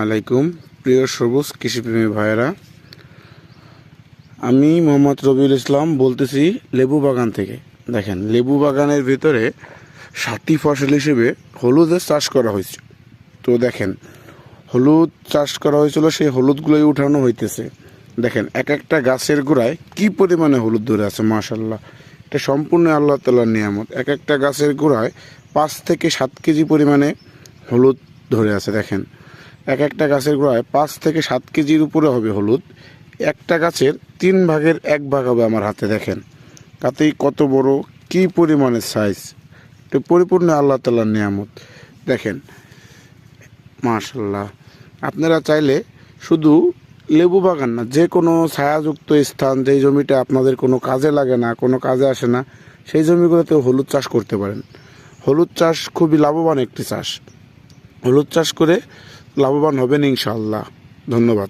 আলাইকুম প্রিয় সবুজ কৃষিপ্রেমী ভাইয়েরা, আমি মোহাম্মদ রবিউল ইসলাম বলতেছি লেবু বাগান থেকে। দেখেন, লেবু বাগানের ভিতরে সাথী ফসল হিসেবে হলুদের চাষ করা হয়েছে। তো দেখেন, হলুদ চাষ করা হয়েছিল, সেই হলুদগুলোই উঠানো হইতেছে। দেখেন, এক একটা গাছের গোড়ায় কি পরিমাণে হলুদ ধরে আছে, মাশাল্লাহ। এটা সম্পূর্ণ আল্লাহ তাআলার নিয়ামত। এক একটা গাছের গোড়ায় 5 থেকে 7 কেজি পরিমাণে হলুদ ধরে আছে। দেখেন, এক একটা গাছের গোড়ায় 5 থেকে 7 কেজির উপরে হবে হলুদ। একটা গাছের 3 ভাগের 1 ভাগ হবে আমার হাতে। দেখেন, তাতেই কত বড়, কি পরিমাণের সাইজ। এটা পরিপূর্ণ আল্লাহ তাআলার নিয়ামত। দেখেন, মাশাল্লাহ। আপনারা চাইলে শুধু লেবু বাগান না, যে কোনো ছায়াযুক্ত স্থান, যেই জমিটা আপনাদের কোনো কাজে লাগে না, কোনো কাজে আসে না, সেই জমিগুলোতেও হলুদ চাষ করতে পারেন। হলুদ চাষ খুবই লাভবান একটি চাষ। হলুদ চাষ করে লাভবান হবেন ইনশাআল্লাহ। ধন্যবাদ।